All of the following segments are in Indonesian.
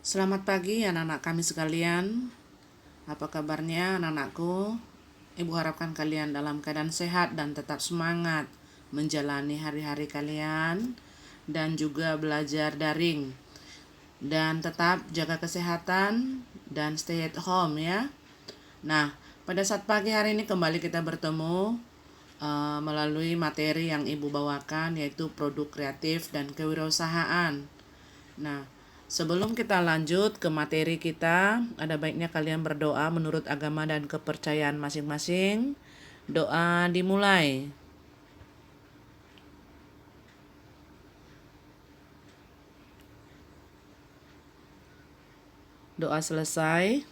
Selamat pagi anak-anak kami sekalian. Apa kabarnya anak-anakku? Ibu harapkan kalian dalam keadaan sehat dan tetap semangat menjalani hari-hari kalian dan juga belajar daring. Dan tetap jaga kesehatan dan stay at home ya. Nah, pada saat pagi hari ini kembali kita bertemu melalui materi yang Ibu bawakan, yaitu produk kreatif dan kewirausahaan. Nah, sebelum kita lanjut ke materi kita, ada baiknya kalian berdoa menurut agama dan kepercayaan masing-masing. Doa dimulai. Doa selesai.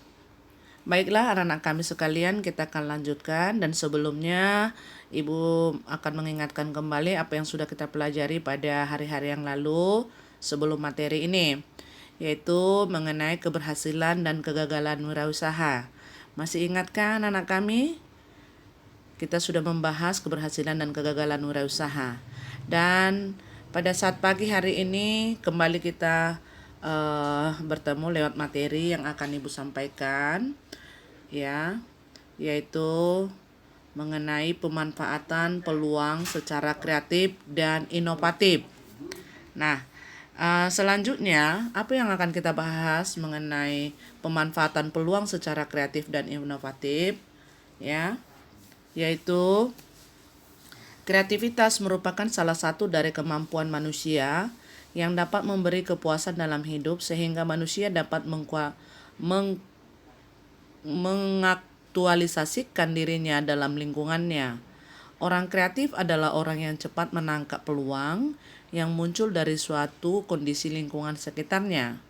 Baiklah anak-anak kami sekalian, kita akan lanjutkan, dan sebelumnya Ibu akan mengingatkan kembali apa yang sudah kita pelajari pada hari-hari yang lalu sebelum materi ini, yaitu mengenai keberhasilan dan kegagalan wirausaha. Masih ingatkah anak kami? Kita sudah membahas keberhasilan dan kegagalan wirausaha. Dan pada saat pagi hari ini kembali kita bertemu lewat materi yang akan Ibu sampaikan, ya, yaitu mengenai pemanfaatan peluang secara kreatif dan inovatif. Nah, selanjutnya apa yang akan kita bahas mengenai pemanfaatan peluang secara kreatif dan inovatif, ya, yaitu kreativitas merupakan salah satu dari kemampuan manusia yang dapat memberi kepuasan dalam hidup sehingga manusia dapat mengaktualisasikan dirinya dalam lingkungannya. Orang kreatif adalah orang yang cepat menangkap peluang yang muncul dari suatu kondisi lingkungan sekitarnya.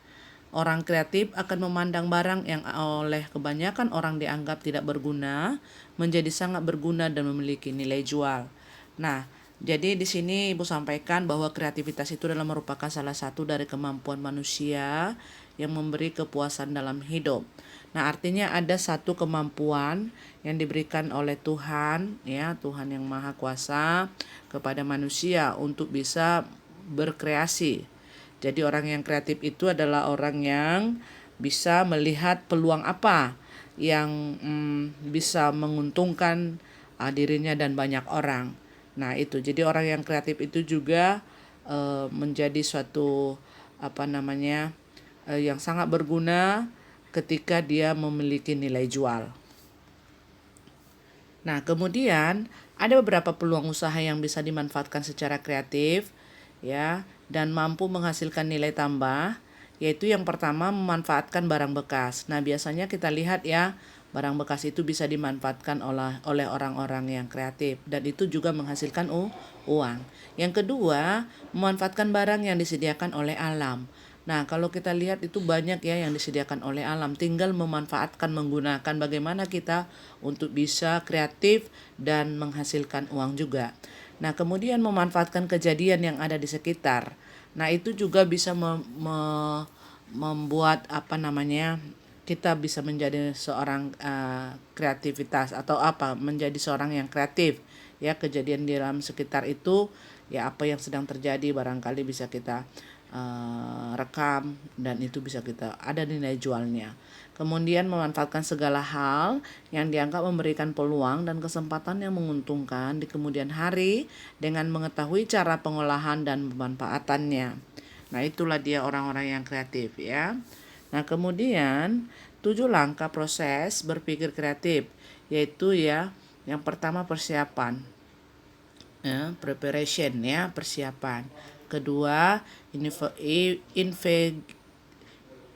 Orang kreatif akan memandang barang yang oleh kebanyakan orang dianggap tidak berguna menjadi sangat berguna dan memiliki nilai jual. Nah, jadi di sini Ibu sampaikan bahwa kreativitas itu adalah merupakan salah satu dari kemampuan manusia yang memberi kepuasan dalam hidup. Nah, artinya ada satu kemampuan yang diberikan oleh Tuhan, ya, Tuhan yang Maha Kuasa kepada manusia untuk bisa berkreasi. Jadi orang yang kreatif itu adalah orang yang bisa melihat peluang apa yang bisa menguntungkan dirinya dan banyak orang. Nah, itu. Jadi orang yang kreatif itu juga menjadi suatu yang sangat berguna ketika dia memiliki nilai jual. Nah, kemudian ada beberapa peluang usaha yang bisa dimanfaatkan secara kreatif, ya, dan mampu menghasilkan nilai tambah, yaitu yang pertama memanfaatkan barang bekas. Nah, biasanya kita lihat ya, barang bekas itu bisa dimanfaatkan oleh orang-orang yang kreatif dan itu juga menghasilkan uang. Yang kedua, memanfaatkan barang yang disediakan oleh alam. Nah, kalau kita lihat itu banyak ya yang disediakan oleh alam, tinggal memanfaatkan, menggunakan bagaimana kita untuk bisa kreatif dan menghasilkan uang juga. Nah, kemudian memanfaatkan kejadian yang ada di sekitar. Nah, itu juga bisa membuat kita bisa menjadi seorang kreativitas atau menjadi seorang yang kreatif. Ya, kejadian di dalam sekitar itu, ya, apa yang sedang terjadi barangkali bisa kita rekam dan itu bisa kita ada nilai jualnya. Kemudian memanfaatkan segala hal yang dianggap memberikan peluang dan kesempatan yang menguntungkan di kemudian hari dengan mengetahui cara pengolahan dan pemanfaatannya. Nah, itulah dia orang-orang yang kreatif ya. Nah, kemudian 7 langkah proses berpikir kreatif, yaitu ya, yang pertama persiapan. Ya, preparation ya, persiapan. Kedua,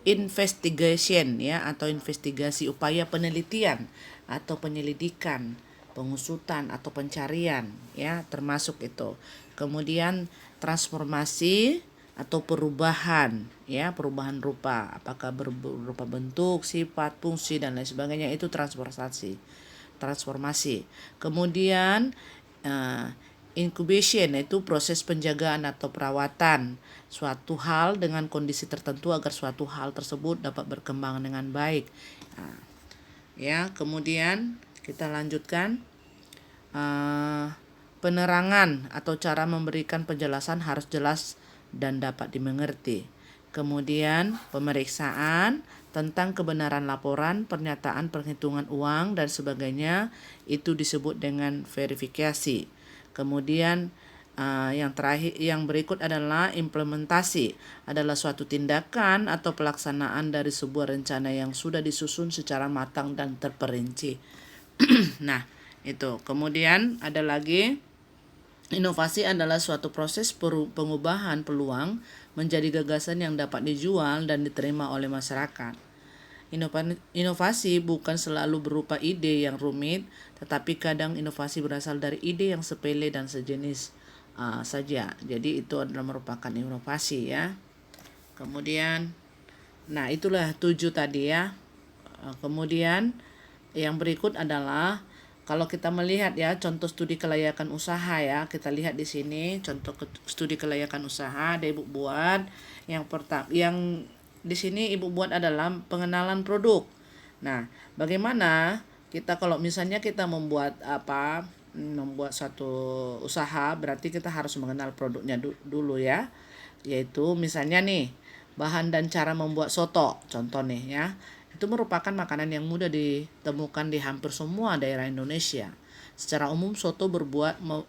investigation ya, atau investigasi, upaya penelitian atau penyelidikan, pengusutan atau pencarian ya, termasuk itu. Kemudian transformasi atau perubahan ya, perubahan rupa, apakah berupa bentuk, sifat, fungsi dan lain sebagainya, itu transformasi. Kemudian incubation yaitu proses penjagaan atau perawatan suatu hal dengan kondisi tertentu agar suatu hal tersebut dapat berkembang dengan baik. Nah, ya, kemudian kita lanjutkan penerangan atau cara memberikan penjelasan harus jelas dan dapat dimengerti. Kemudian pemeriksaan tentang kebenaran laporan, pernyataan perhitungan uang dan sebagainya, itu disebut dengan verifikasi. Kemudian yang berikut adalah implementasi, adalah suatu tindakan atau pelaksanaan dari sebuah rencana yang sudah disusun secara matang dan terperinci. Nah, itu. Kemudian ada lagi, inovasi adalah suatu proses pengubahan peluang menjadi gagasan yang dapat dijual dan diterima oleh masyarakat. Inovasi bukan selalu berupa ide yang rumit, tetapi kadang inovasi berasal dari ide yang sepele dan sejenis saja. Jadi itu adalah merupakan inovasi ya. Kemudian, nah itulah 7 tadi ya. Kemudian yang berikut adalah kalau kita melihat ya contoh studi kelayakan usaha ya, kita lihat di sini contoh studi kelayakan usaha ada Ibu buat. Yang pertama, yang di sini Ibu buat adalah pengenalan produk. Nah, bagaimana kita kalau misalnya kita membuat satu usaha, berarti kita harus mengenal produknya dulu ya. Yaitu misalnya nih, bahan dan cara membuat soto, contoh nih ya. Itu merupakan makanan yang mudah ditemukan di hampir semua daerah Indonesia. Secara umum soto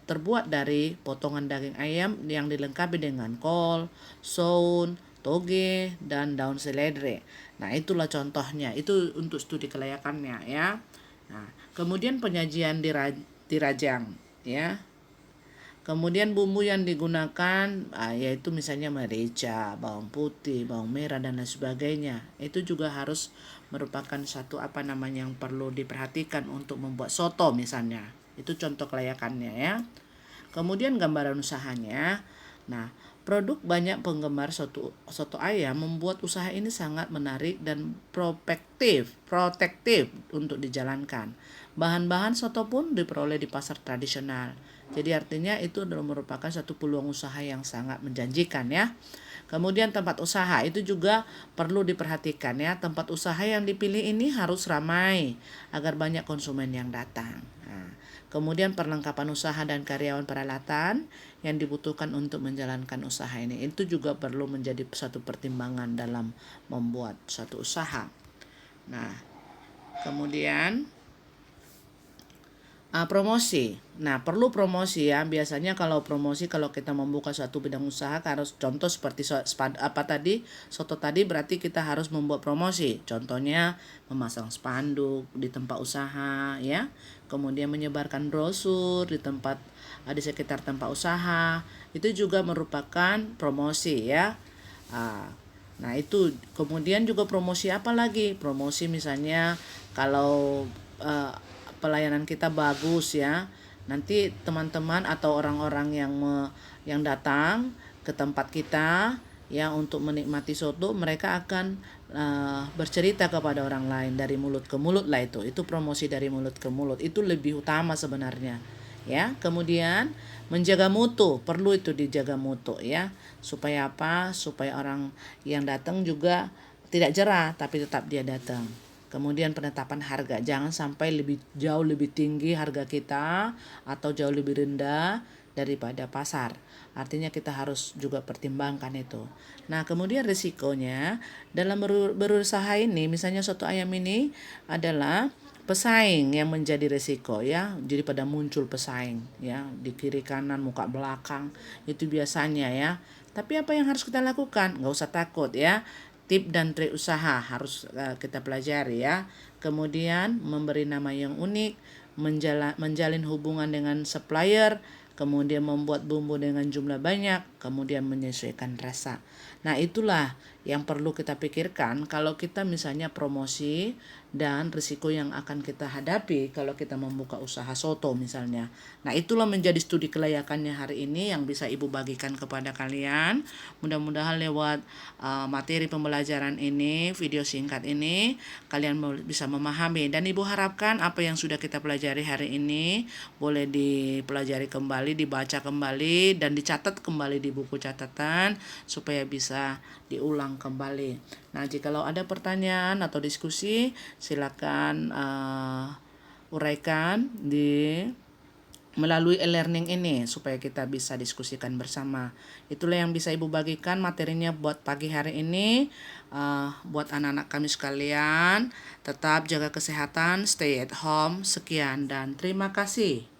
terbuat dari potongan daging ayam yang dilengkapi dengan kol, saun, toge, dan daun seledri. Nah, itulah contohnya. Itu untuk studi kelayakannya ya. Nah, kemudian penyajian dirajang ya. Kemudian bumbu yang digunakan yaitu misalnya merica, bawang putih, bawang merah dan lain sebagainya. Itu juga harus merupakan satu yang perlu diperhatikan untuk membuat soto misalnya. Itu contoh kelayakannya ya. Kemudian gambaran usahanya. Nah, produk banyak penggemar soto ayam membuat usaha ini sangat menarik dan protektif untuk dijalankan. Bahan-bahan soto pun diperoleh di pasar tradisional. Jadi artinya itu adalah merupakan satu peluang usaha yang sangat menjanjikan ya. Kemudian tempat usaha itu juga perlu diperhatikan ya. Tempat usaha yang dipilih ini harus ramai agar banyak konsumen yang datang. Nah, kemudian perlengkapan usaha dan karyawan peralatan yang dibutuhkan untuk menjalankan usaha ini. Itu juga perlu menjadi satu pertimbangan dalam membuat suatu usaha. Nah, kemudian promosi. Nah, perlu promosi ya. Biasanya kalau promosi, kalau kita membuka suatu bidang usaha, harus contoh seperti soto tadi berarti kita harus membuat promosi. Contohnya memasang spanduk di tempat usaha ya. Kemudian menyebarkan brosur di sekitar tempat usaha. Itu juga merupakan promosi ya. Nah, itu kemudian juga promosi apa lagi? Promosi misalnya kalau pelayanan kita bagus ya, nanti teman-teman atau orang-orang yang datang ke tempat kita ya untuk menikmati soto, mereka akan bercerita kepada orang lain dari mulut ke mulut lah. Itu promosi dari mulut ke mulut, itu lebih utama sebenarnya ya. Kemudian menjaga mutu, perlu itu dijaga mutu ya, supaya supaya orang yang datang juga tidak jerah tapi tetap dia datang. Kemudian penetapan harga, jangan sampai jauh lebih tinggi harga kita atau jauh lebih rendah daripada pasar. Artinya kita harus juga pertimbangkan itu. Nah, kemudian risikonya dalam berusaha ini, misalnya soto ayam ini adalah pesaing yang menjadi risiko ya. Jadi pada muncul pesaing ya di kiri kanan, muka belakang, itu biasanya ya. Tapi apa yang harus kita lakukan? Nggak usah takut ya. Tip dan trik usaha harus kita pelajari ya. Kemudian memberi nama yang unik, menjalin hubungan dengan supplier, kemudian membuat bumbu dengan jumlah banyak, kemudian menyesuaikan rasa. Nah, itulah yang perlu kita pikirkan kalau kita misalnya promosi dan risiko yang akan kita hadapi kalau kita membuka usaha soto misalnya. Nah, itulah menjadi studi kelayakannya hari ini yang bisa Ibu bagikan kepada kalian. Mudah-mudahan lewat materi pembelajaran ini, video singkat ini, kalian bisa memahami, dan Ibu harapkan apa yang sudah kita pelajari hari ini boleh dipelajari kembali, dibaca kembali, dan dicatat kembali di buku catatan supaya bisa diulang kembali. Nah, jikalau ada pertanyaan atau diskusi, silakan uraikan di melalui e-learning ini supaya kita bisa diskusikan bersama. Itulah yang bisa Ibu bagikan materinya buat pagi hari ini. Buat anak-anak kami sekalian, tetap jaga kesehatan, stay at home. Sekian dan terima kasih.